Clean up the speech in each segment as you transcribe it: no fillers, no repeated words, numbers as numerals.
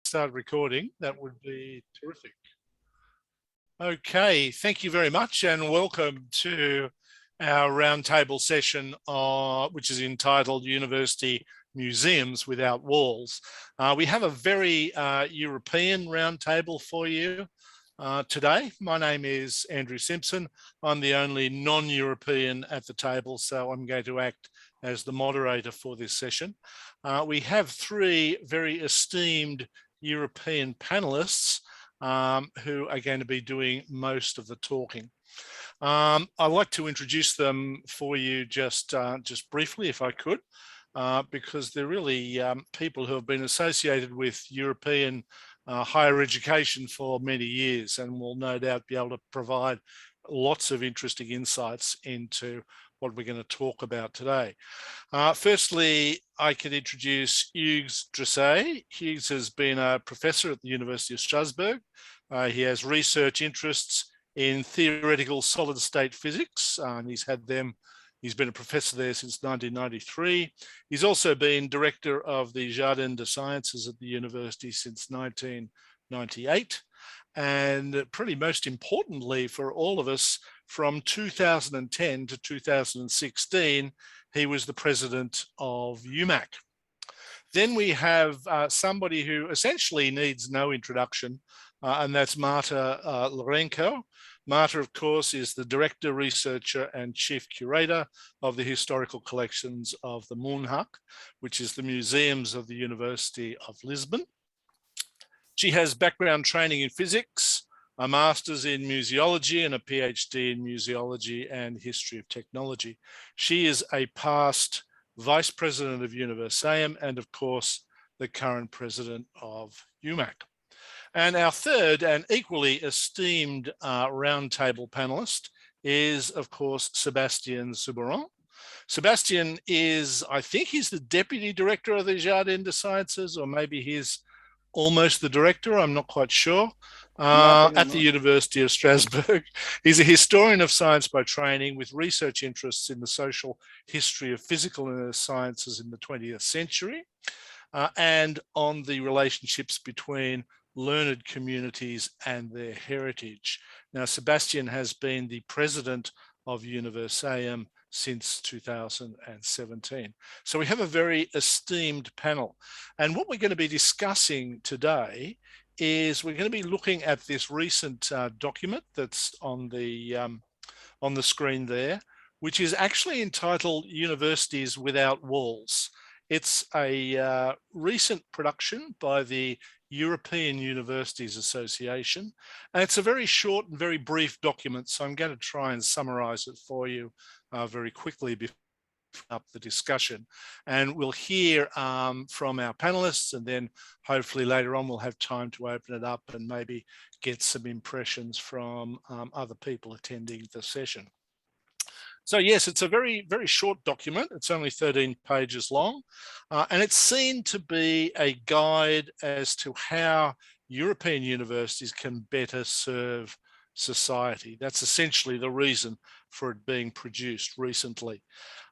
start recording, that would be terrific. Okay, thank you very much and welcome to our roundtable session, which is entitled University Museums Without Walls. We have a very European roundtable for you today. My name is Andrew Simpson. I'm the only non-European at the table, so I'm going to act as the moderator for this session. We have three very esteemed European panelists who are going to be doing most of the talking. I'd like to introduce them for you just briefly, if I could, because they're really people who have been associated with European higher education for many years and will no doubt be able to provide lots of interesting insights into what we're going to talk about today. Firstly, I can introduce Hugues Dreysse. Hugues has been a professor at the University of Strasbourg. He has research interests in theoretical solid state physics. He's been a professor there since 1993. He's also been director of the Jardin des Sciences at the university since 1998. And pretty most importantly for all of us, from 2010 to 2016, he was the president of UMAC. Then we have somebody who essentially needs no introduction, and that's Marta Lourenço. Marta, of course, is the director, researcher, and chief curator of the historical collections of the UMAC, which is the museums of the University of Lisbon. She has background training in physics, a master's in museology and a PhD in museology and history of technology. She is a past vice president of Universeum and, of course, the current president of UMAC. And our third and equally esteemed roundtable panelist is, of course, Sébastien Soubiran. Sébastien is, I think he's the deputy director of the Jardin des Sciences, or maybe he's almost the director, I'm not quite sure, at the University of Strasbourg. He's a historian of science by training with research interests in the social history of physical and earth sciences in the 20th century and on the relationships between learned communities and their heritage. Now, Sébastien has been the president of Universeum since 2017. So we have a very esteemed panel. And what we're going to be discussing today is we're going to be looking at this recent document that's on the screen there, which is actually entitled Universities Without Walls. It's a recent production by the European Universities Association, and it's a very short and very brief document, so I'm going to try and summarize it for you very quickly before up the discussion. And we'll hear from our panelists, and then hopefully later on we'll have time to open it up and maybe get some impressions from other people attending the session. So yes, it's a very, very short document. It's only 13 pages long, and it's seen to be a guide as to how European universities can better serve society. That's essentially the reason for it being produced recently.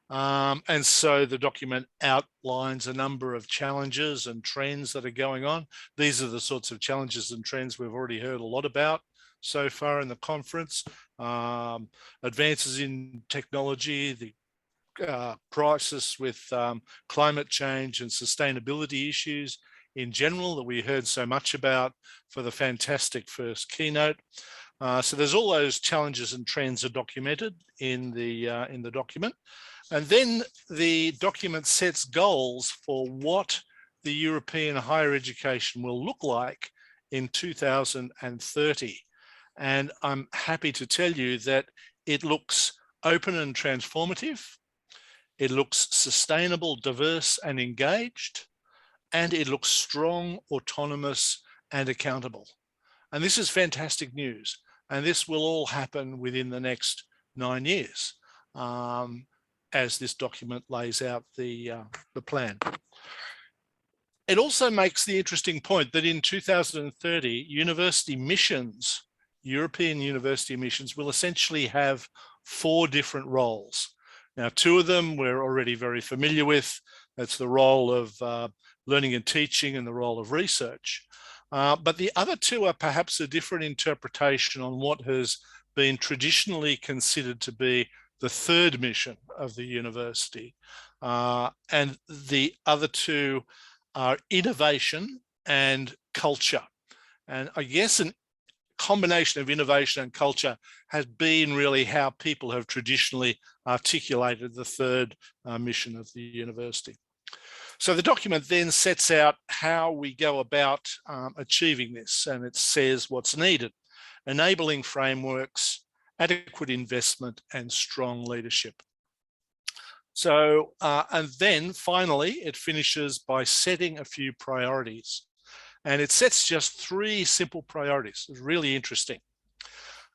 And so the document outlines a number of challenges and trends that are going on. These are the sorts of challenges and trends we've already heard a lot about so far in the conference. Advances in technology, the crisis with climate change and sustainability issues in general that we heard so much about for the fantastic first keynote. So there's all those challenges and trends are documented in the document. And then the document sets goals for what the European higher education will look like in 2030. And I'm happy to tell you that it looks open and transformative. It looks sustainable, diverse and engaged. And it looks strong, autonomous and accountable. And this is fantastic news. And this will all happen within the next 9 years, as this document lays out the plan. It also makes the interesting point that in 2030, university missions, European university missions, will essentially have 4 different roles. Now, 2 of them we're already very familiar with. That's the role of learning and teaching and the role of research. But the other two are perhaps a different interpretation on what has been traditionally considered to be the third mission of the university. And the other two are innovation and culture. And I guess an combination of innovation and culture has been really how people have traditionally articulated the third mission of the university. So the document then sets out how we go about achieving this, and it says what's needed: enabling frameworks, adequate investment, and strong leadership. So, and then finally, it finishes by setting a few priorities. And it sets just 3 simple priorities. It's really interesting.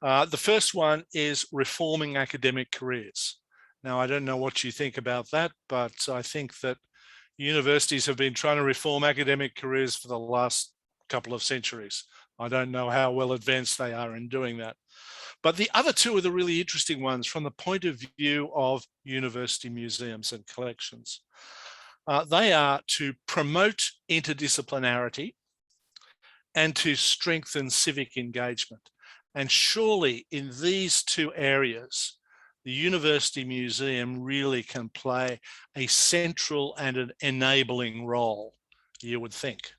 The first one is reforming academic careers. Now, I don't know what you think about that, but I think that universities have been trying to reform academic careers for the last couple of centuries. I don't know how well advanced they are in doing that. But the other 2 are the really interesting ones from the point of view of university museums and collections. They are to promote interdisciplinarity and to strengthen civic engagement. And surely in these 2 areas, the University Museum really can play a central and an enabling role, you would think.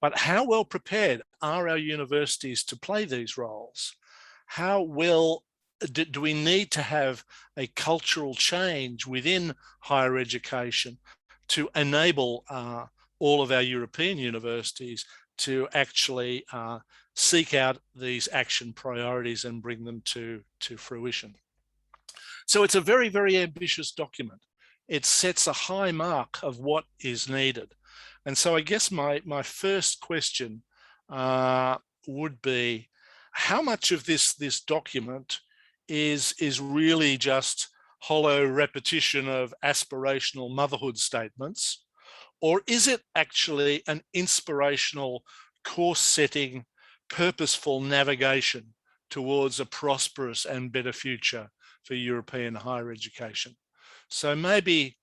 But how well prepared are our universities to play these roles? How well do we need to have a cultural change within higher education to enable all of our European universities to actually seek out these action priorities and bring them to fruition? So it's a very, very ambitious document. It sets a high mark of what is needed. And so I guess my first question would be, how much of this document is really just hollow repetition of aspirational motherhood statements, or is it actually an inspirational, course-setting, purposeful navigation towards a prosperous and better future for European higher education? So maybe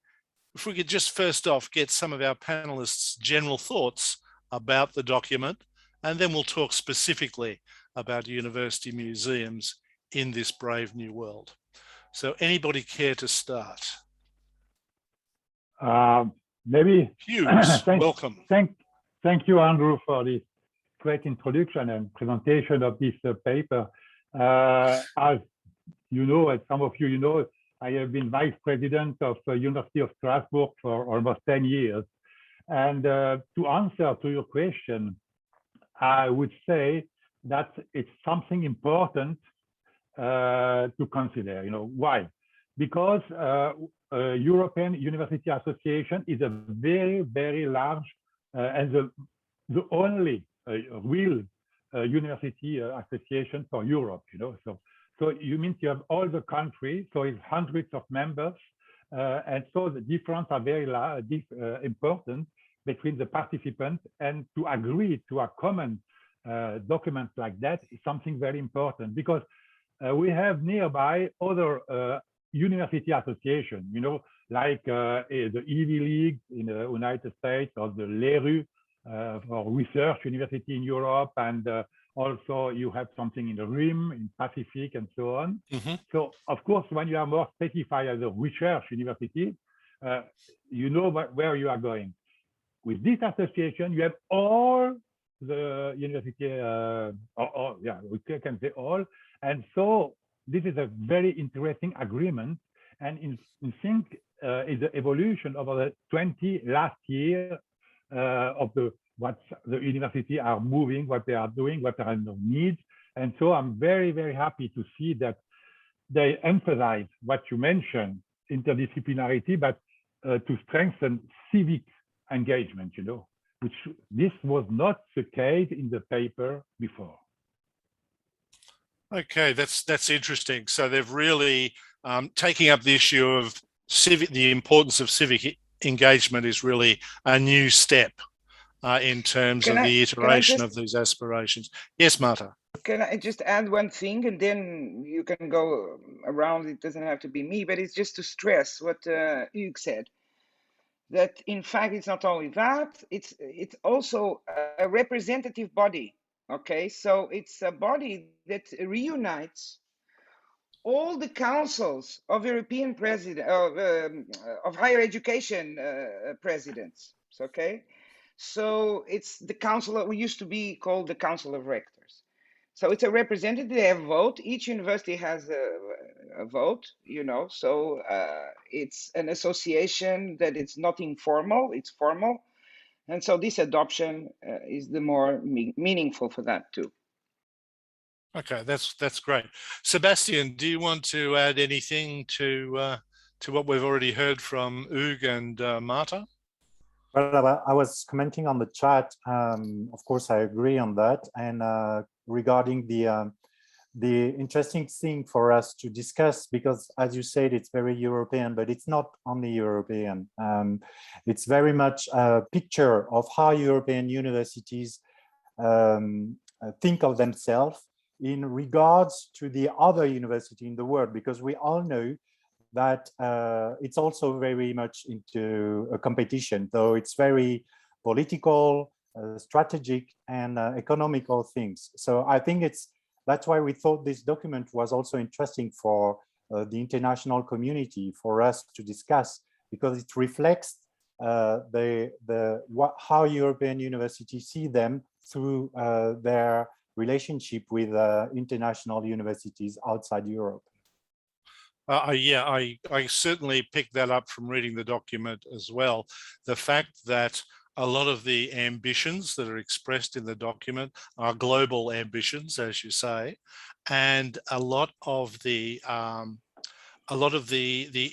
if we could just first off get some of our panelists' general thoughts about the document, and then we'll talk specifically about university museums in this brave new world. So anybody care to start? Maybe Hugues, welcome. Thank you, Andrew, for this great introduction and presentation of this paper. As you know, as some of you know, I have been vice president of the University of Strasbourg for almost 10 years. And to answer to your question, I would say that it's something important to consider. You know, why? Because European University Association is a very, very large and the only real university association for Europe, you know. So you mean you have all the countries, so it's hundreds of members, and so the differences are very important between the participants, and to agree to a common document like that is something very important, because we have nearby other university associations, you know, like the Ivy League in the United States, or the LERU for research university in Europe, and also you have something in the RIM, in Pacific, and so on. Mm-hmm. So of course, when you are more specified as a research university, you know where you are going. With this association, you have all the university, yeah, we can say all. And so this is a very interesting agreement. And I think is the evolution over the 20 last year of what the university are moving, what they are doing, what are their needs. And so I'm very, very happy to see that they emphasize what you mentioned, interdisciplinarity, but to strengthen civic engagement, you know, which this was not the case in the paper before. Okay, that's interesting. So they've really taking up the issue of the importance of civic engagement is really a new step in terms of the iteration of these aspirations. Yes, Marta. Can I just add one thing, and then you can go around? It doesn't have to be me, but it's just to stress what Hugues said. that in fact it's not only that, it's also a representative body. Okay, so it's a body that reunites all the councils of European president of higher education presidents. Okay, so it's the council that we used to be called the Council of Rectors. So it's a representative, they have a vote. Each university has a vote, you know, so it's an association that it's not informal, it's formal. And so this adoption is the more meaningful for that too. Okay, that's great. Sébastien, do you want to add anything to what we've already heard from Hugues and Marta? Well, I was commenting on the chat. Of course, I agree on that. And regarding the interesting thing for us to discuss, because as you said, it's very European, but it's not only European. It's very much a picture of how European universities think of themselves in regards to the other university in the world, because we all know that it's also very much into a competition, though it's very political, strategic, and economical things. So I think that's why we thought this document was also interesting for the international community, for us to discuss, because it reflects how European universities see them through their relationship with international universities outside Europe. Yeah, I certainly picked that up from reading the document as well. The fact that a lot of the ambitions that are expressed in the document are global ambitions, as you say, and a lot of the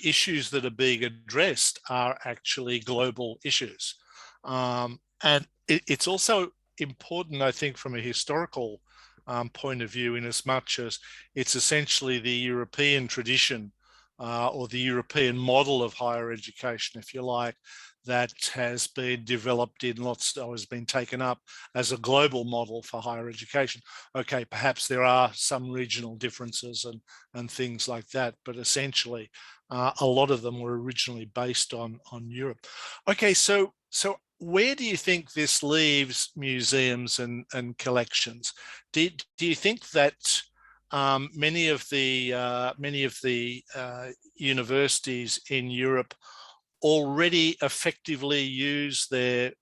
issues that are being addressed are actually global issues. And it's also important, I think, from a historical point of view, in as much as it's essentially the European tradition or the European model of higher education, if you like, that has been developed in lots, or has been taken up as a global model for higher education. Okay, perhaps there are some regional differences and things like that, but essentially a lot of them were originally based on Europe. Okay, so where do you think this leaves museums and collections? Do you think that many of the universities in Europe already effectively use their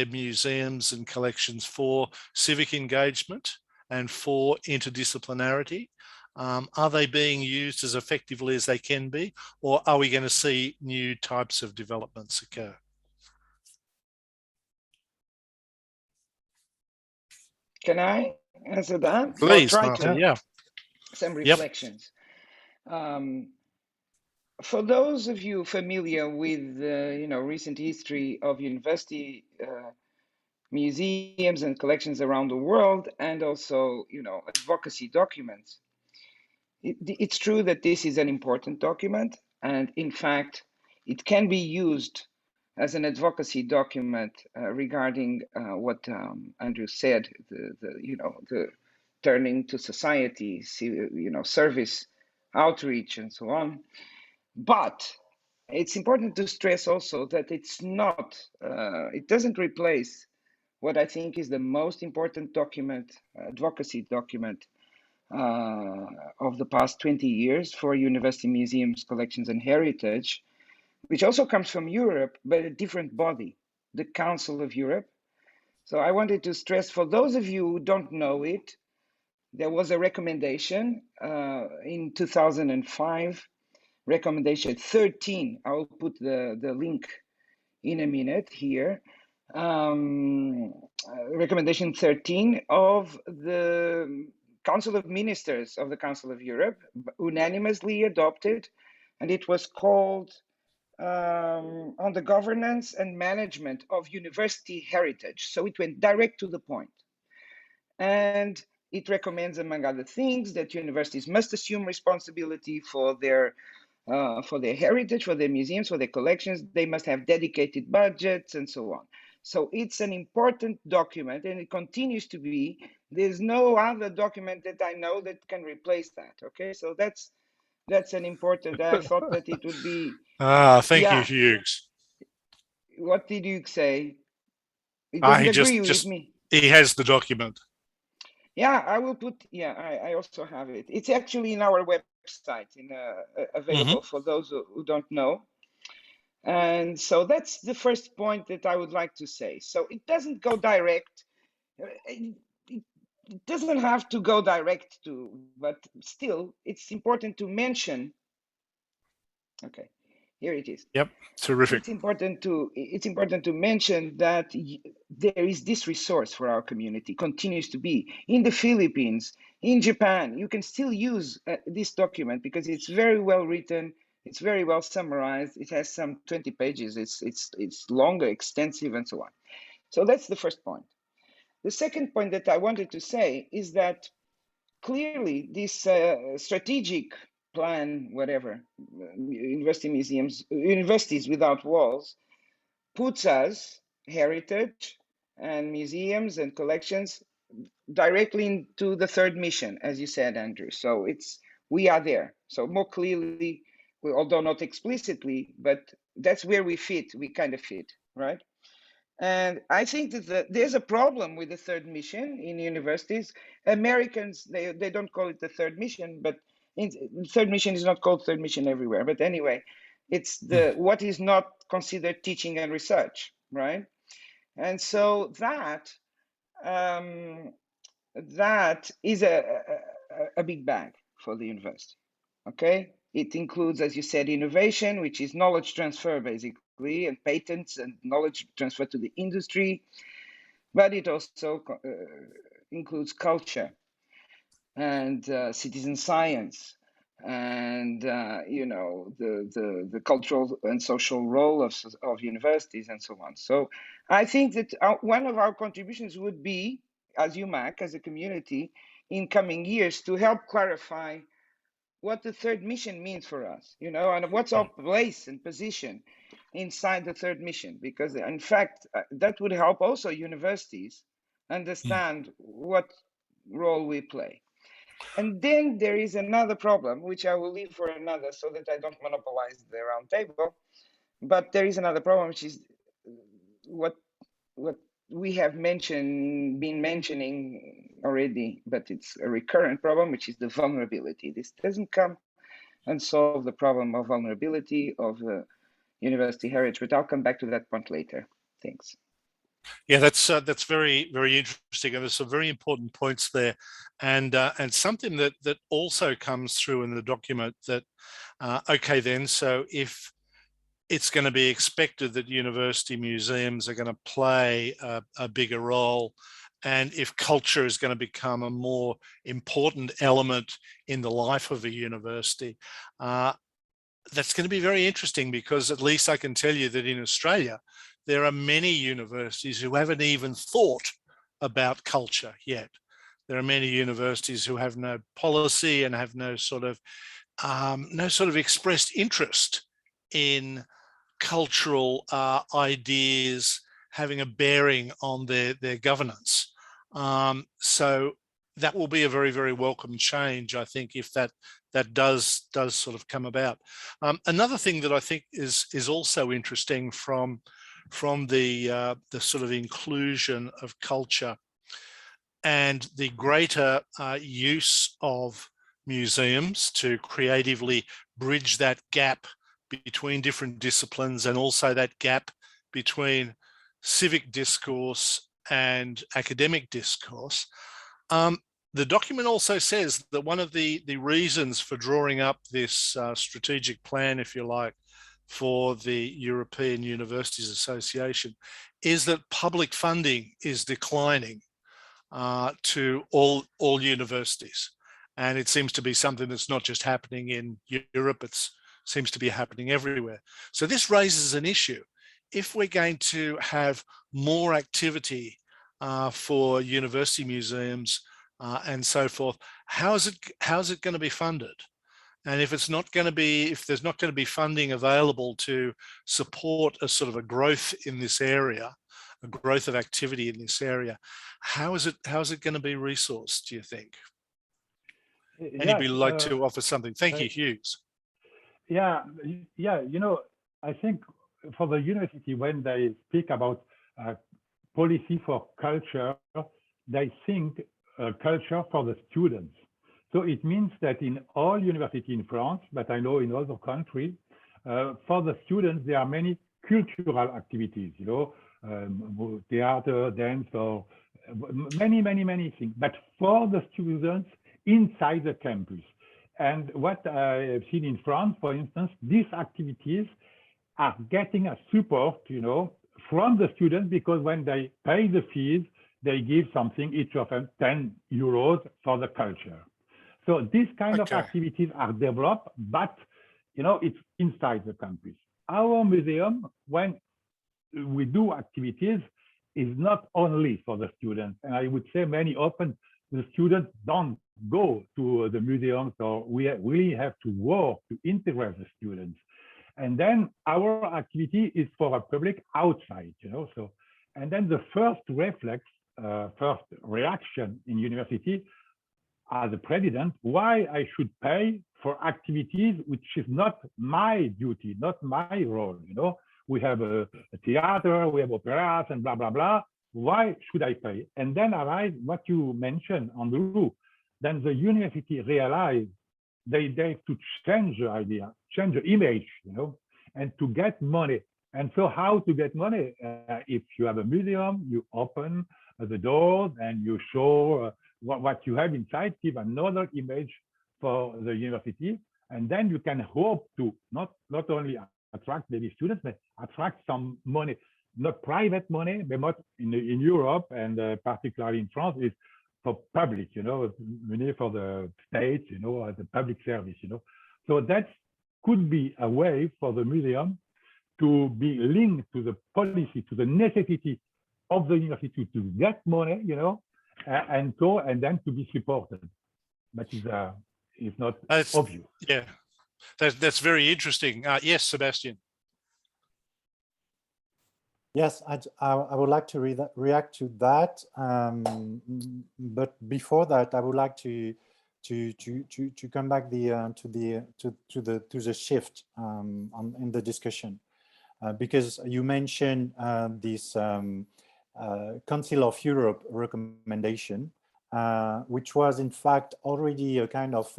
museums and collections for civic engagement and for interdisciplinarity? Are they being used as effectively as they can be, or are we going to see new types of developments occur? Can I answer that? Please, or try Marta, to? yeah. Some reflections. For those of you familiar with recent history of university museums and collections around the world, and also advocacy documents, it's true that this is an important document, and in fact it can be used as an advocacy document regarding what Andrew said, the turning to society, service, outreach, and so on. But it's important to stress also that it's not, it doesn't replace what I think is the most important document, advocacy document of the past 20 years for university museums, collections, and heritage, which also comes from Europe, but a different body, the Council of Europe. So I wanted to stress, for those of you who don't know it, there was a recommendation in 2005, recommendation 13. I will put the link in a minute here. Recommendation 13 of the Council of Ministers of the Council of Europe, unanimously adopted, and it was called on the governance and management of university heritage. So it went direct to the point. And it recommends, among other things, that universities must assume responsibility for their heritage, for their museums, for their collections. They must have dedicated budgets and so on. So it's an important document, and it continues to be. There's no other document that I know that can replace that. Okay, so that's an important. I thought that it would be. Thank you, Hugues. what did you say? He doesn't agree with me. He has the document. Yeah, I will put, yeah, I also have it. It's actually in our website, available for those who don't know. And so that's the first point that I would like to say. So it doesn't go direct. It doesn't have to go direct to, but still, it's important to mention. Okay, here it is. Yep, terrific. It's important to mention that there is this resource for our community, continues to be in the Philippines, in Japan. You can still use this document because it's very well written. It's very well summarized. It has some 20 pages. It's longer, extensive, and so on. So that's the first point. The second point that I wanted to say is that clearly this strategic plan, whatever, universities without walls, puts us, heritage and museums and collections, directly into the third mission, as you said, Andrew. So we are there. So more clearly, although not explicitly, but that's where we fit. We kind of fit, right? And I think that there's a problem with the third mission in universities. Americans, they don't call it the third mission, but third mission is not called third mission everywhere. But anyway, it's what is not considered teaching and research, right? And so that is a big bag for the university, okay? It includes, as you said, innovation, which is knowledge transfer, basically, and patents and knowledge transfer to the industry. But it also includes culture and citizen science and, you know, the cultural and social role of universities and so on. So I think that one of our contributions would be, as UMAC, as a community, in coming years, to help clarify what the third mission means for us, you know, and what's our place and position inside the third mission, because in fact, that would help also universities understand what role we play. And then there is another problem, which I will leave for another so that I don't monopolize the roundtable. But there is another problem, which is what we have been mentioning already, but it's a recurrent problem, which is the vulnerability. This doesn't come and solve the problem of vulnerability of university heritage, but I'll come back to that point later. Thanks. Yeah, that's very, very interesting, and there's some very important points there, and something that also comes through in the document that okay, then, so if it's going to be expected that university museums are going to play a bigger role, and if culture is going to become a more important element in the life of a university, that's going to be very interesting, because at least I can tell you that in Australia, there are many universities who haven't even thought about culture yet. There are many universities who have no policy and have no sort of expressed interest in cultural ideas having a bearing on their governance. So that will be a very, very welcome change, I think, if that does sort of come about. Another thing that I think is also interesting from the sort of inclusion of culture and the greater use of museums to creatively bridge that gap between different disciplines, and also that gap between civic discourse and academic discourse. The document also says that one of the reasons for drawing up this strategic plan, if you like, for the European Universities Association is that public funding is declining to all universities. And it seems to be something that's not just happening in Europe, it seems to be happening everywhere. So this raises an issue. If we're going to have more activity for university museums and so forth, how is it going to be funded? And if it's not going to be, if there's not going to be funding available to support a sort of a growth in this area, a growth of activity in this area, how is it going to be resourced, do you think? Anybody like to offer something? Thank you, Hugues. Yeah, you know, I think for the university, when they speak about policy for culture, they think culture for the students. So it means that in all universities in France, but I know in other countries, for the students, there are many cultural activities, you know, theater, dance, or many things, but for the students inside the campus. And what I have seen in France, for instance, these activities are getting a support, you know, from the students, because when they pay the fees, they give something, each of them 10 euros for the culture. So these kind of activities are developed, but, you know, it's inside the campus. Our museum, when we do activities, is not only for the students. And I would say many often the students don't go to the museum, so we really have to work to integrate the students. And then our activity is for a public outside, you know. So, and then the first reflex, first reaction in university, as a president, why I should pay for activities which is not my duty, not my role, you know. We have a theater, we have operas and blah, blah, blah. Why should I pay? And then arrive what you mentioned on the roof. Then the university realized they have to change the idea, change the image, you know, and to get money. And so how to get money? If you have a museum, you open the doors and you show what you have inside, give another image for the university. And then you can hope to not only attract maybe students, but attract some money, not private money, but not in Europe and particularly in France, is for public, you know, money for the state, you know, as a public service, you know. So that could be a way for the museum to be linked to the policy, to the necessity of the university to get money, you know, and then to be supported. But it's not obvious. Yeah, that's very interesting. Yes, Sébastien. Yes, I would like to react to that, but before that, I would like to come back to the shift in the discussion, because you mentioned this Council of Europe recommendation, which was in fact already a kind of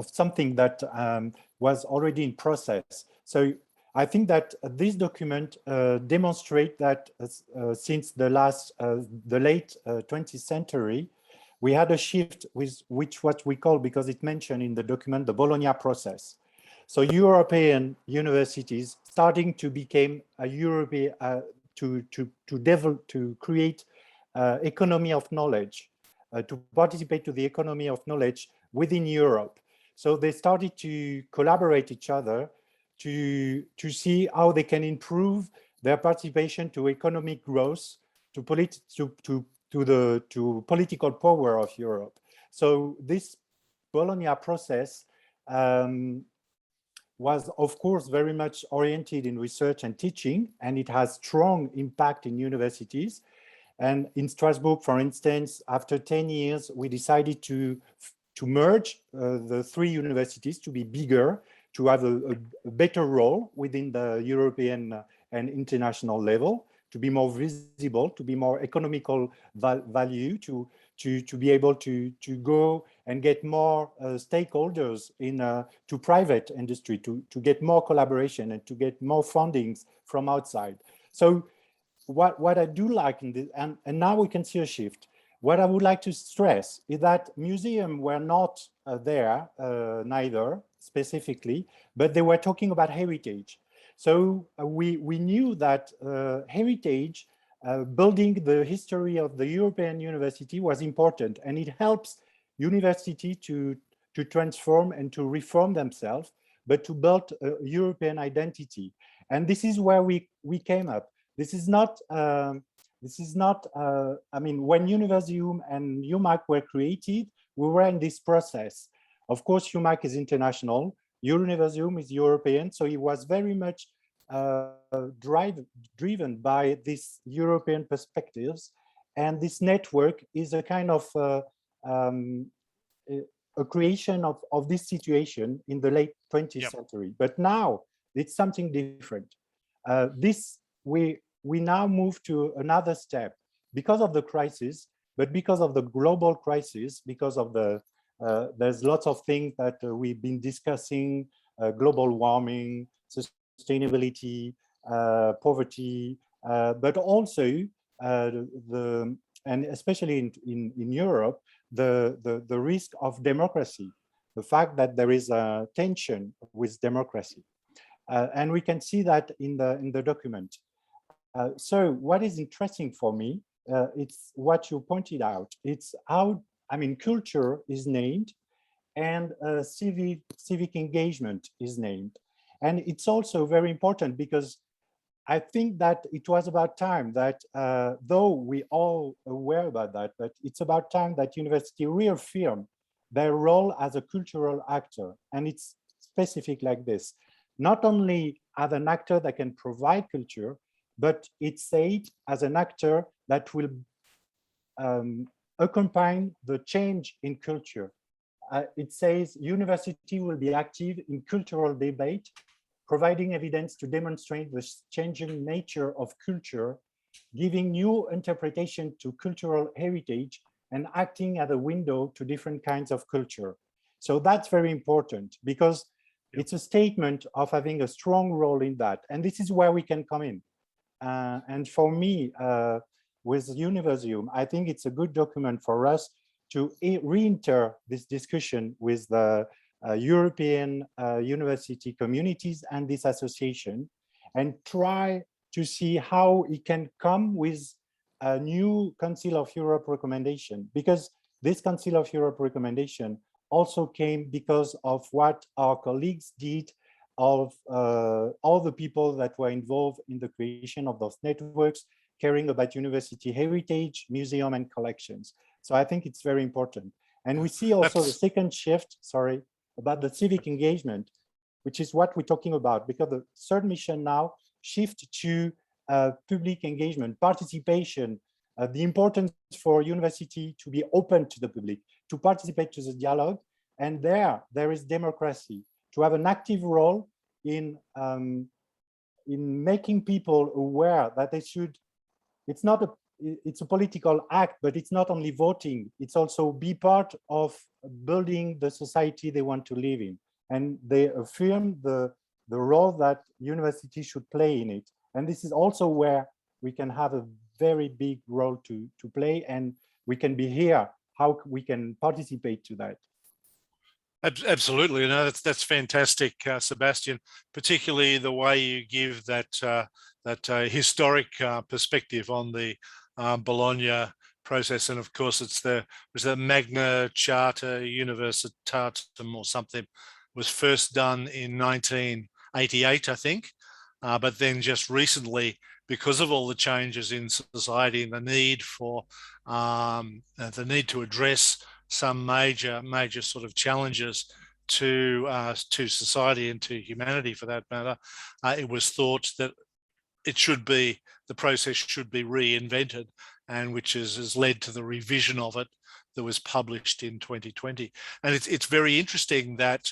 something that was already in process. So I think that this document demonstrates that since the late 20th century, we had a shift with what we call, because it mentioned in the document, the Bologna Process. So European universities starting to become a European, to create economy of knowledge, to participate to the economy of knowledge within Europe. So they started to collaborate each other to see how they can improve their participation to economic growth, to political power of Europe. So this Bologna Process was, of course, very much oriented in research and teaching, and it has strong impact in universities. And in Strasbourg, for instance, after 10 years, we decided to merge the three universities to be bigger, to have a better role within the European and international level, to be more visible, to be more economical value, to be able to go and get more stakeholders to private industry, to get more collaboration and to get more fundings from outside. So what I do like in this, and now we can see a shift. What I would like to stress is that museums were not there, neither specifically, but they were talking about heritage. So we knew that heritage, building the history of the European university was important, and it helps university to transform and to reform themselves, but to build a European identity. And this is where we came up. This is not, I mean, when Universeum and UMAC were created, we were in this process. Of course, UMAC is international, Universeum is European, so it was very much driven by these European perspectives. And this network is a kind of a creation of this situation in the late 20th century. But now it's something different. We now move to another step because of the crisis, but because of the global crisis, because of the, there's lots of things that we've been discussing, global warming, sustainability, poverty, but also and especially in Europe, the risk of democracy, the fact that there is a tension with democracy. And we can see that in the document. So what is interesting for me, it's what you pointed out. It's how, I mean, culture is named and civic engagement is named. And it's also very important because I think that it was about time that, though we all aware about that, but it's about time that university reaffirm their role as a cultural actor. And it's specific like this, not only as an actor that can provide culture, but it's said as an actor that will accompany the change in culture. It says university will be active in cultural debate, providing evidence to demonstrate the changing nature of culture, giving new interpretation to cultural heritage, and acting as a window to different kinds of culture. So that's very important because it's a statement of having a strong role in that. And this is where we can come in. And for me, with Universeum, I think it's a good document for us to re-enter this discussion with the European university communities and this association, and try to see how it can come with a new Council of Europe recommendation, because this Council of Europe recommendation also came because of what our colleagues did, of all the people that were involved in the creation of those networks, caring about university heritage, museum, and collections. So I think it's very important. And we see also the second shift, sorry, about the civic engagement, which is what we're talking about, because the third mission now shift to public engagement, participation, the importance for university to be open to the public, to participate to the dialogue. And there is democracy, to have an active role in making people aware that they should, it's a political act, but it's not only voting, it's also be part of building the society they want to live in. And they affirm the role that university should play in it. And this is also where we can have a very big role to play, and we can be here, how we can participate to that. Absolutely, no, that's fantastic, Sébastien. Particularly the way you give that historic perspective on the Bologna process, and of course it's was the Magna Charta Universitatum or something, was first done in 1988, I think, but then just recently, because of all the changes in society and the need to address some major sort of challenges to society and to humanity, for that matter, it was thought that the process should be reinvented, and which has led to the revision of it that was published in 2020. And it's very interesting that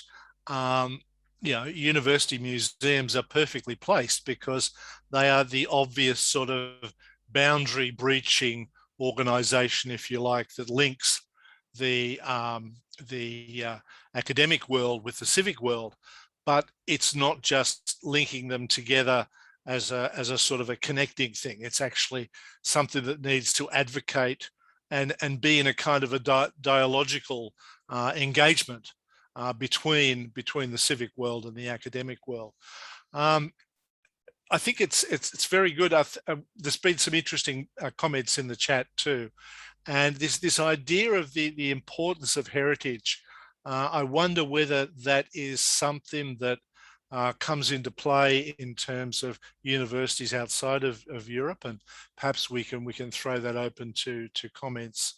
university museums are perfectly placed, because they are the obvious sort of boundary breaching organization, if you like, that links the academic world with the civic world. But it's not just linking them together as a sort of a connecting thing. It's actually something that needs to advocate and be in a kind of a dialogical engagement between the civic world and the academic world. I think it's very good. There's been some interesting comments in the chat too, and this idea of the importance of heritage. I wonder whether that is something that comes into play in terms of universities outside of Europe, and perhaps we can throw that open to comments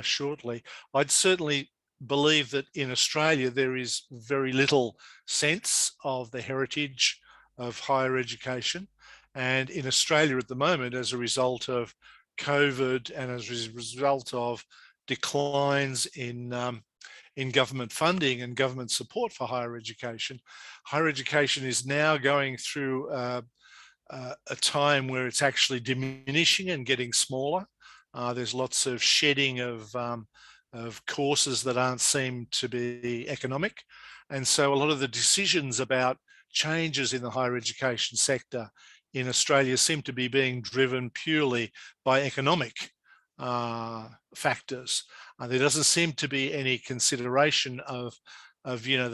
shortly. I'd certainly believe that in Australia there is very little sense of the heritage of higher education, and in Australia at the moment, as a result of COVID and as a result of declines in in government funding and government support for higher education. Higher education is now going through a time where it's actually diminishing and getting smaller. There's lots of shedding of courses that aren't seen to be economic. And so a lot of the decisions about changes in the higher education sector in Australia seem to be being driven purely by economic factors. There doesn't seem to be any consideration of you know,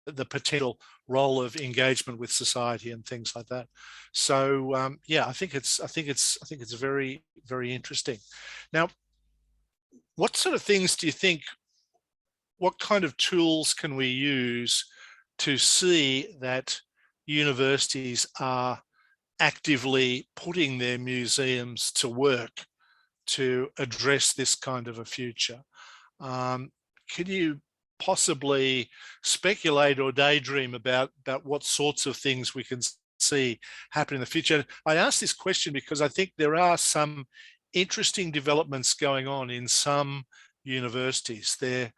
the potential role of engagement with society and things like that. So yeah, I think it's very, very interesting. Now, what sort of things do you think, what kind of tools can we use to see that universities are actively putting their museums to work to address this kind of a future? Can you possibly speculate or daydream about what sorts of things we can see happen in the future? I ask this question because I think there are some interesting developments going on in some universities. There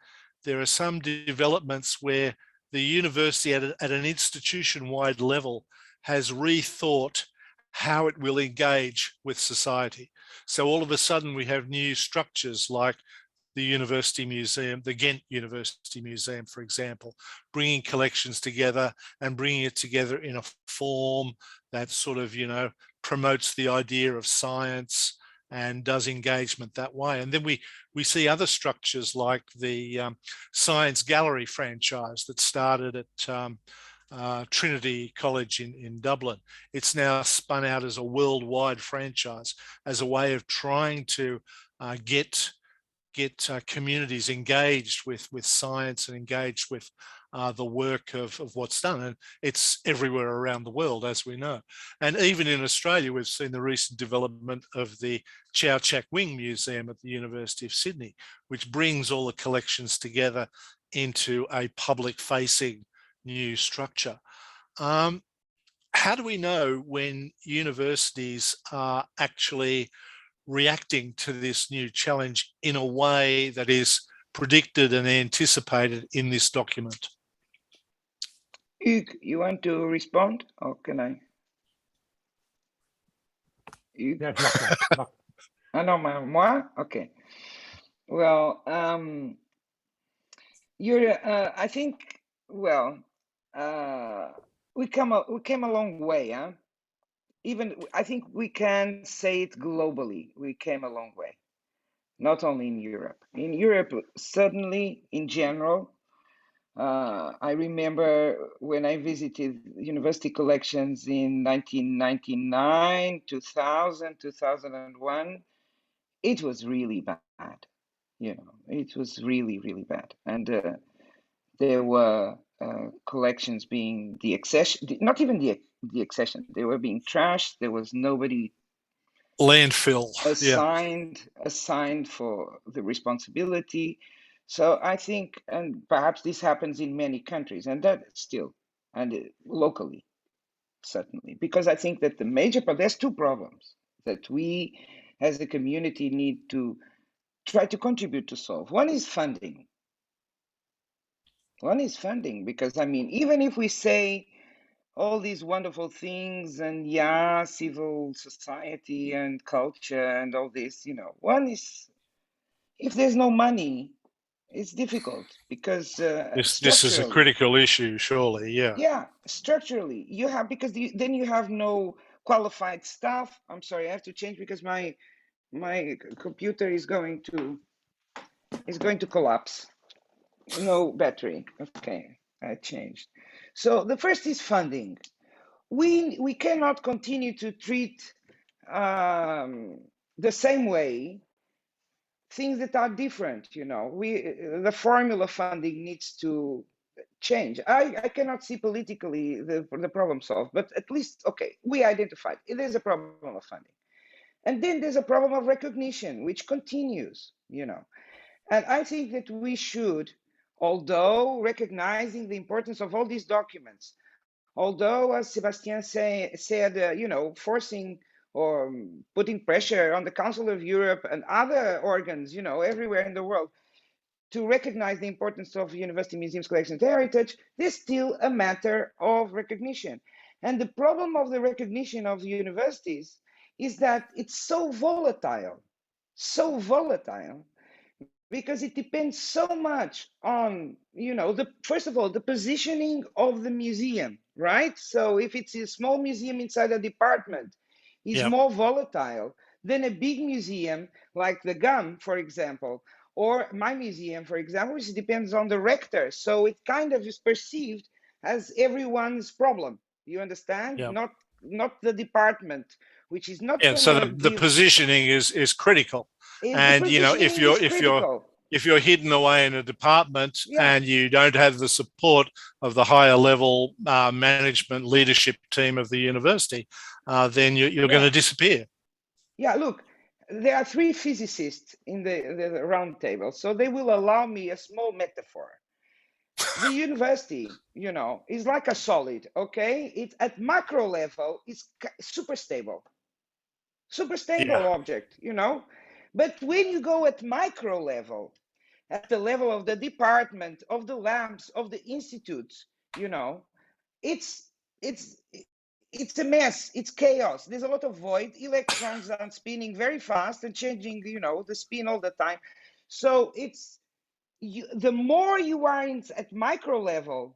are some developments where the university at an institution-wide level has rethought how it will engage with society. So all of a sudden we have new structures like the University Museum, the Ghent University Museum, for example, bringing collections together and bringing it together in a form that sort of, you know, promotes the idea of science and does engagement that way. And then we see other structures like the Science Gallery franchise that started at Trinity College in Dublin. It's now spun out as a worldwide franchise as a way of trying to get communities engaged with science and engaged with the work of what's done. And it's everywhere around the world, as we know. And even in Australia, we've seen the recent development of the Chow Chak Wing Museum at the University of Sydney, which brings all the collections together into a public-facing new structure. How do we know when universities are actually reacting to this new challenge in a way that is predicted and anticipated in this document? Hugues, you want to respond, or can I? Hugues? Yes, Marta. Ah non, moi? Okay. Well, I think, well, we came a long way, huh? Even, I think we can say it globally, we came a long way, not only in Europe. In Europe, certainly, in general, I remember when I visited university collections in 1999, 2000, 2001, it was really bad. You know, it was really, really bad. And there were collections being not even the accession, they were being trashed. There was nobody Landfill, assigned for the responsibility. So I think, and perhaps this happens in many countries, and that still, and locally, certainly, because I think that there's two problems that we as a community need to try to contribute to solve. One is funding. Because I mean, even if we say all these wonderful things and yeah, civil society and culture and all this, you know, one is, if there's no money, it's difficult because this is a critical issue, surely. Yeah, structurally you have, because then you have no qualified staff. I'm sorry, I have to change because my computer is going to collapse. No battery. Okay, I changed. So the first is funding. We cannot continue to treat the same way things that are different. You know, the formula funding needs to change. I cannot see politically the problem solved, but at least, okay, we identified there's a problem of funding, and then there's a problem of recognition, which continues. You know, and I think that we should, although recognizing the importance of all these documents, although, as Sébastien said, you know, forcing or putting pressure on the Council of Europe and other organs, you know, everywhere in the world to recognize the importance of university museums, collections, heritage, there's still a matter of recognition. And the problem of the recognition of universities is that it's so volatile, because it depends so much on, first of all, the positioning of the museum, right? So if it's a small museum inside a department, is more volatile than a big museum like the GUM, for example, or my museum, for example, which depends on the rector. So it kind of is perceived as everyone's problem. You understand? Not the department, which is not. So the positioning is critical. And if you're hidden away in a department and you don't have the support of the higher level management leadership team of the university, then you're going to disappear. Yeah, look, there are 3 physicists in the round table, so they will allow me a small metaphor. The university, is like a solid, okay? It's at macro level, it's super stable object, But when you go at micro level, at the level of the department, of the labs, of the institutes, it's a mess, it's chaos. There's a lot of void. Electrons are spinning very fast and changing, the spin all the time. So the more you are at micro level,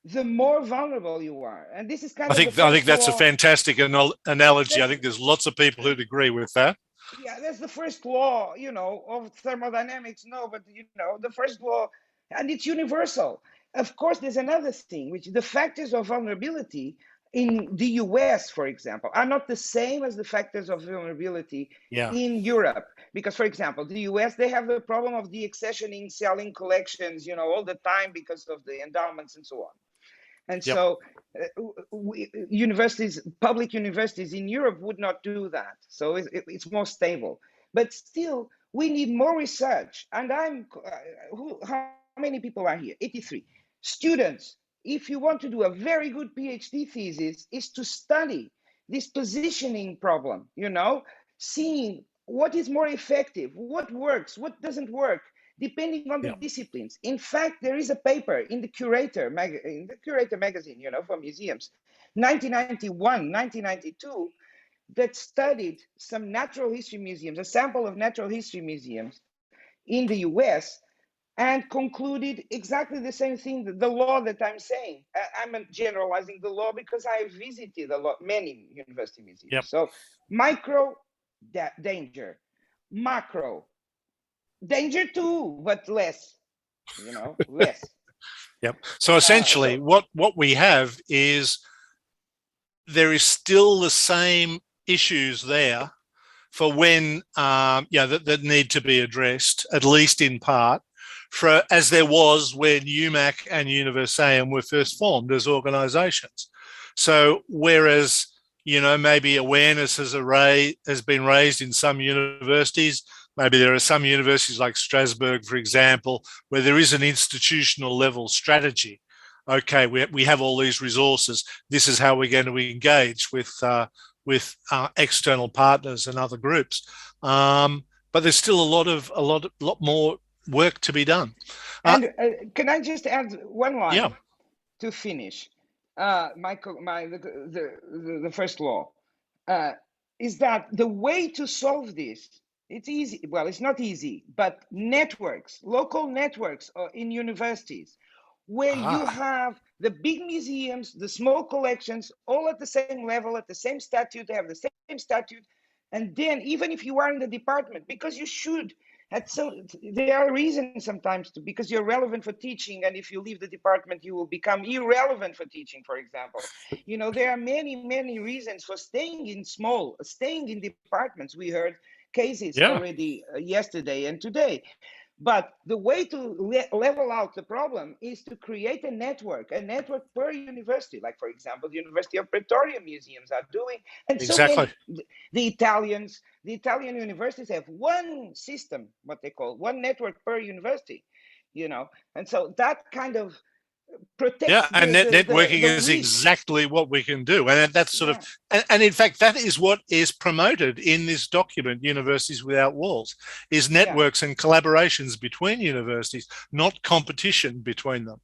the more vulnerable you are. And this is I think that's a fantastic analogy. I think there's lots of people who'd agree with that. Yeah, that's the first law, of thermodynamics. No, but the first law, and it's universal. Of course, there's another thing, which the factors of vulnerability in the US, for example, are not the same as the factors of vulnerability in Europe. Because, for example, the US, they have the problem of deaccessioning, selling collections, all the time because of the endowments and so on. And so public universities in Europe would not do that. So it's more stable. But still, we need more research. And how many people are here? 83. Students, if you want to do a very good PhD thesis, is to study this positioning problem, seeing what is more effective, what works, what doesn't work, depending on the disciplines. In fact, there is a paper in the Curator magazine, for museums, 1991, 1992, that studied some natural history museums, a sample of natural history museums in the US, and concluded exactly the same thing, the law that I'm saying. I'm generalizing the law because I visited many university museums. So micro, danger. Macro, danger too, but less, less. So essentially what we have is there is still the same issues there for when, that need to be addressed, at least in part, as there was when UMAC and Universeum were first formed as organizations. So whereas, maybe awareness has been raised in some universities, maybe there are some universities like Strasbourg, for example, where there is an institutional level strategy. Okay, we have all these resources. This is how we're going to engage with external partners and other groups. But there's still a lot more work to be done. And can I just add one line to finish? The first law is that the way to solve this, it's easy. Well, it's not easy, but local networks in universities, where you have the big museums, the small collections, all at the same level, at the same statute, they have the same statute. And then even if you are in the department, because you should, there are reasons sometimes because you're relevant for teaching, and if you leave the department, you will become irrelevant for teaching, for example. There are many reasons for staying in departments. We heard cases already yesterday and today. But the way to level out the problem is to create a network per university, like, for example, the University of Pretoria museums are doing. And exactly. So the Italian universities have one system, what they call one network per university, And so that kind of protect. Yeah, and networking the is weak. exactly what we can do. And that's sort Yeah. of, and in fact, that is what is promoted in this document, Universities Without Walls, is networks and collaborations between universities, not competition between them.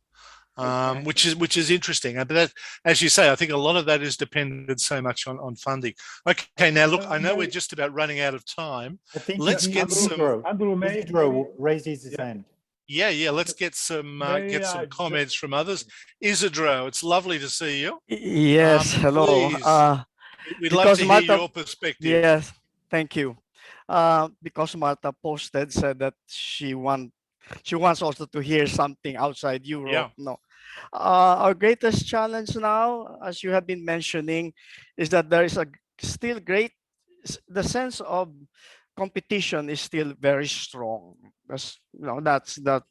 Exactly. Which is interesting. But that, as you say, I think a lot of that is dependent so much on funding. Okay, now look, I know we're just about running out of time. I think Let's get some. Andrew, Isidro raises his hand. Yeah. Let's get some comments from others. Isidro, it's lovely to see you. Yes, hello. Please, we'd love to hear your perspective. Yes, thank you. Because Marta said that she wants also to hear something outside Europe. Yeah. No. Our greatest challenge now, as you have been mentioning, is that there is the sense of competition is still very strong. That's that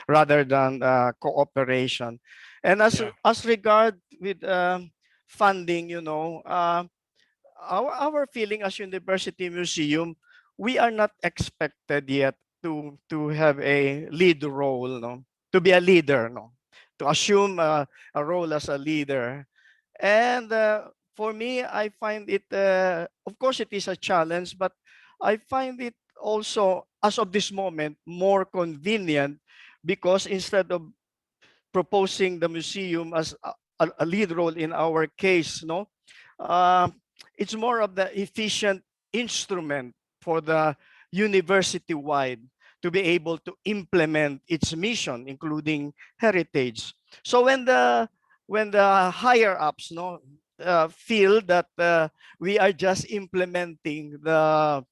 rather than cooperation. And as regard with funding, our feeling as University Museum, we are not expected yet to have a lead role, to be a leader, to assume a role as a leader. And for me, I find it, of course, it is a challenge, but I find it also, as of this moment, more convenient, because instead of proposing the museum as a lead role in our case, it's more of the efficient instrument for the university-wide to be able to implement its mission, including heritage. So when the higher ups feel that we are just implementing the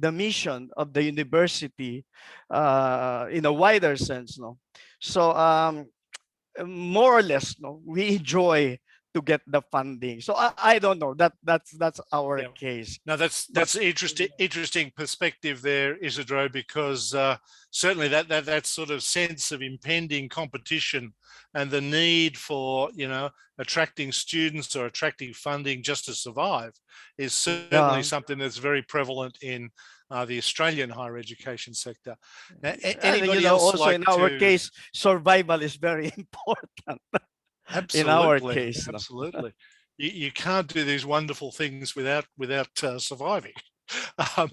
mission of the university in a wider sense, so more or less, we enjoy to get the funding. So I don't know, that's our case. No, that's interesting perspective there, Isidro, because certainly that sort of sense of impending competition and the need for attracting students or attracting funding just to survive is certainly something that's very prevalent in the Australian higher education sector. Now, anybody else also like in our case, survival is very important. Absolutely, in our case, absolutely. You can't do these wonderful things without surviving.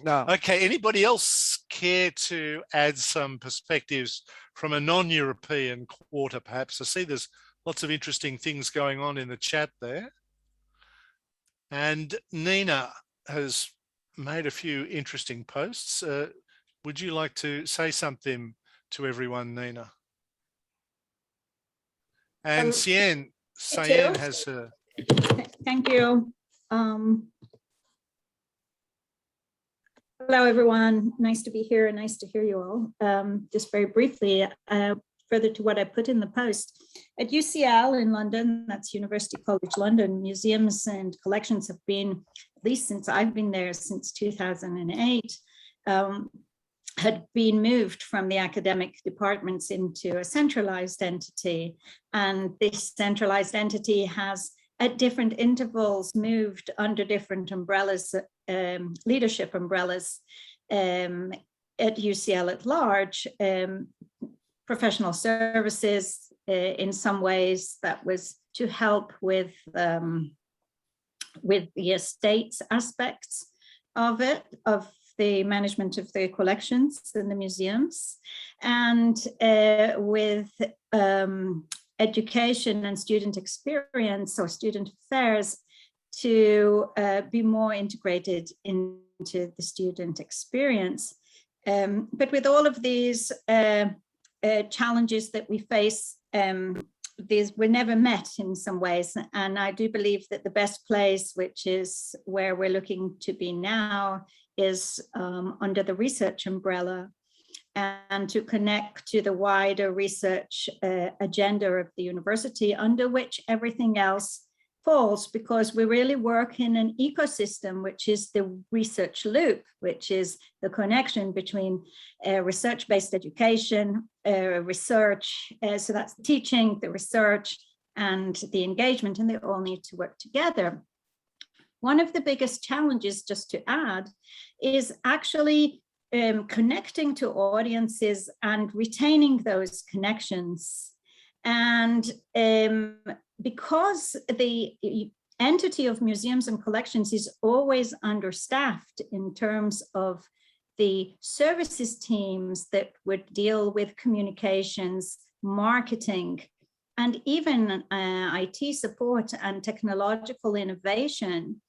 No. Okay, anybody else care to add some perspectives from a non-European quarter, perhaps? I see there's lots of interesting things going on in the chat there. And Nina has made a few interesting posts. Would you like to say something to everyone, Nina? And Cyan has her. Thank you. Hello, everyone. Nice to be here and nice to hear you all. Just very briefly, further to what I put in the post. At UCL in London, that's University College London, museums and collections have been, at least since I've been there since 2008, had been moved from the academic departments into a centralized entity. And this centralized entity has, at different intervals, moved under different umbrellas, leadership umbrellas at UCL at large. Professional services, in some ways, that was to help with the estates aspects of it, of the management of the collections in the museums, and with education and student experience or student affairs to be more integrated into the student experience. But with all of these challenges that we face, these were never met in some ways. And I do believe that the best place, which is where we're looking to be now, is under the research umbrella, and to connect to the wider research agenda of the university, under which everything else falls, because we really work in an ecosystem, which is the research loop, which is the connection between research-based education, research, so that's the teaching, the research, and the engagement, and they all need to work together. One of the biggest challenges, just to add, is actually connecting to audiences and retaining those connections. And because the entity of museums and collections is always understaffed in terms of the services teams that would deal with communications, marketing, and even IT support and technological innovation,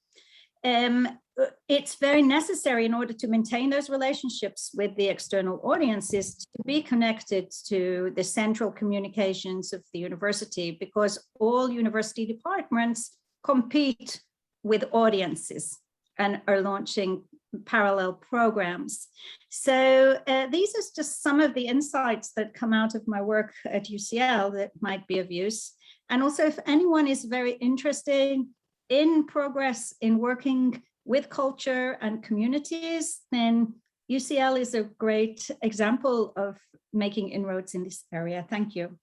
it's very necessary in order to maintain those relationships with the external audiences to be connected to the central communications of the university, because all university departments compete with audiences and are launching parallel programs. So these are just some of the insights that come out of my work at UCL that might be of use. And also, if anyone is very interested in progress in working with culture and communities, then UCL is a great example of making inroads in this area. Thank you.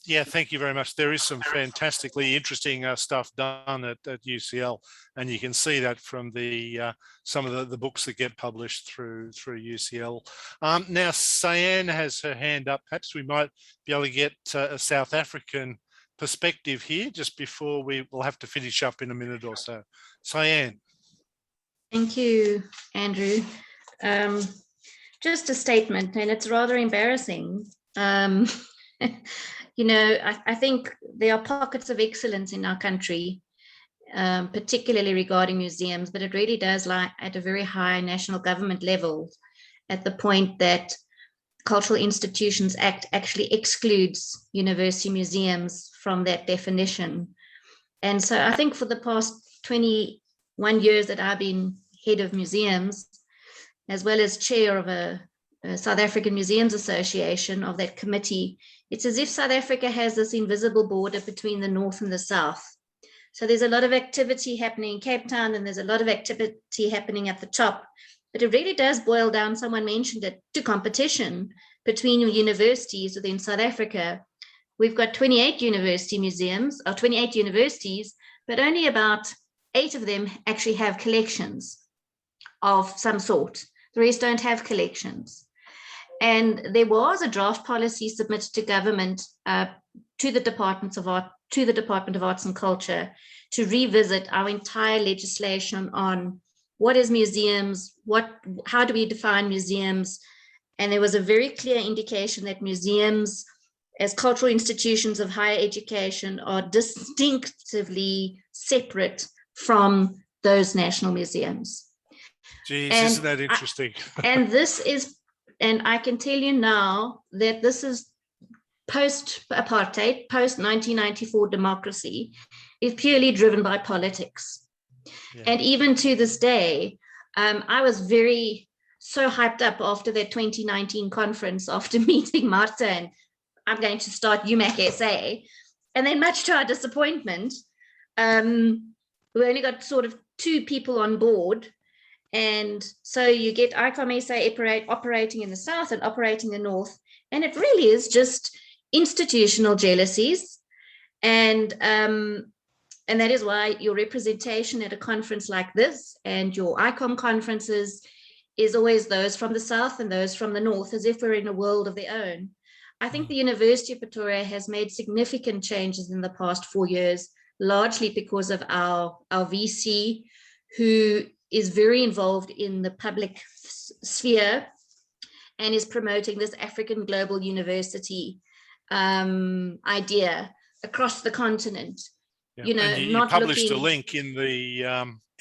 Yeah, thank you very much. There is some fantastically interesting stuff done at UCL, and you can see that from the some of the books that get published through UCL. Now, Cyan has her hand up. Perhaps we might be able to get a South African perspective here just before we'll have to finish up in a minute or so. Cyan. Thank you, Andrew. Just a statement, and it's rather embarrassing. You know, I think there are pockets of excellence in our country, particularly regarding museums, but it really does lie at a very high national government level, at the point that Cultural Institutions Act actually excludes university museums from that definition. And so I think for the past 21 years that I've been head of museums, as well as chair of a South African Museums Association, of that committee, it's as if South Africa has this invisible border between the North and the South. So there's a lot of activity happening in Cape Town, and there's a lot of activity happening at the top. But it really does boil down, someone mentioned it, to competition between universities within South Africa. We've got 28 university museums, or 28 universities, but only about 8 of them actually have collections of some sort. The rest don't have collections. And there was a draft policy submitted to government, to the Department of Arts and Culture, to revisit our entire legislation on what is museums, how do we define museums. And there was a very clear indication that museums, as cultural institutions of higher education, are distinctively separate from those national museums. Geez, isn't that interesting? And I can tell you now that this is post-apartheid, post-1994 democracy, is purely driven by politics. Yeah. And even to this day, I was so hyped up after that 2019 conference, after meeting Marta, and I'm going to start UMAC-SA. And then, much to our disappointment, we only got sort of 2 people on board. And so you get ICOM SA operating in the South and operating in the North. And it really is just institutional jealousies. And that is why your representation at a conference like this and your ICOM conferences is always those from the South and those from the North, as if we're in a world of their own. I think the University of Pretoria has made significant changes in the past 4 years, largely because of our VC, who is very involved in the public sphere and is promoting this African Global University idea across the continent. Yeah. You know, you published a link in the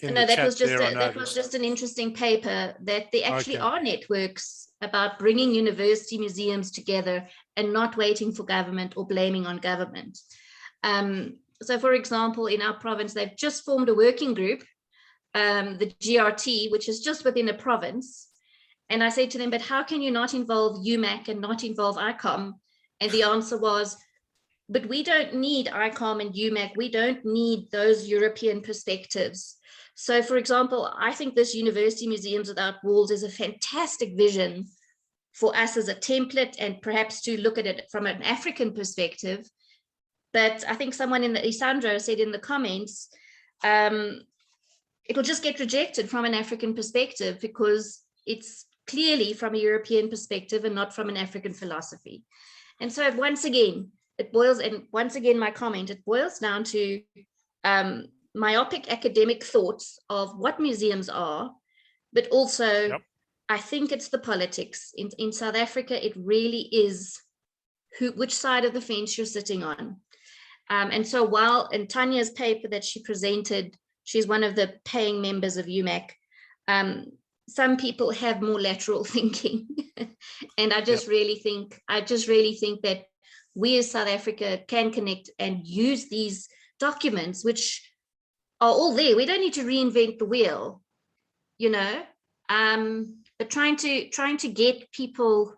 that was just an interesting paper, that there actually are networks about bringing university museums together and not waiting for government or blaming on government. So, for example, in our province, they've just formed a working group, the GRT, which is just within a province. And I said to them, but how can you not involve UMAC and not involve ICOM? And the answer was, but we don't need ICOM and UMAC. We don't need those European perspectives. So, for example, I think this University Museums Without Walls is a fantastic vision for us as a template, and perhaps to look at it from an African perspective. But I think someone Isandro said in the comments, it will just get rejected from an African perspective because it's clearly from a European perspective and not from an African philosophy. And so once again, it boils, and once again, my comment, it boils down to myopic academic thoughts of what museums are, but also I think it's the politics. In South Africa, it really is which side of the fence you're sitting on. And so while in Tanya's paper that she presented, she's one of the paying members of UMAC, some people have more lateral thinking. And I just really think that we as South Africa can connect and use these documents, which are all there. We don't need to reinvent the wheel, you know, but trying to get people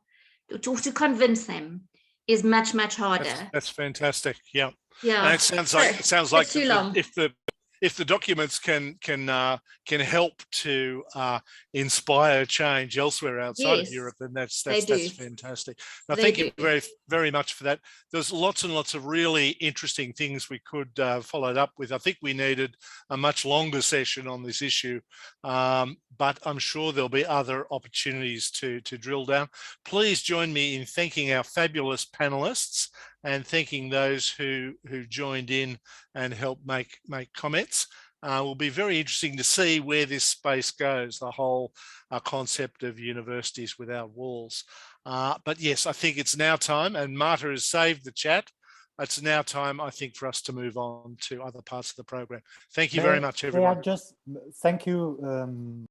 to convince them is much, much harder. That's fantastic. Yeah. Yeah. And it sounds like too long. If the documents can help to inspire change elsewhere outside of Europe, then that's fantastic. Now, thank you very, very much for that. There's lots and lots of really interesting things we could follow it up with. I think we needed a much longer session on this issue, but I'm sure there'll be other opportunities to drill down. Please join me in thanking our fabulous panelists and thanking those who joined in and helped make comments. Will be very interesting to see where this space goes, the whole concept of universities without walls. But yes, I think it's now time, and Marta has saved the chat. It's now time, I think, for us to move on to other parts of the program. Thank you very much, everyone. Thank you.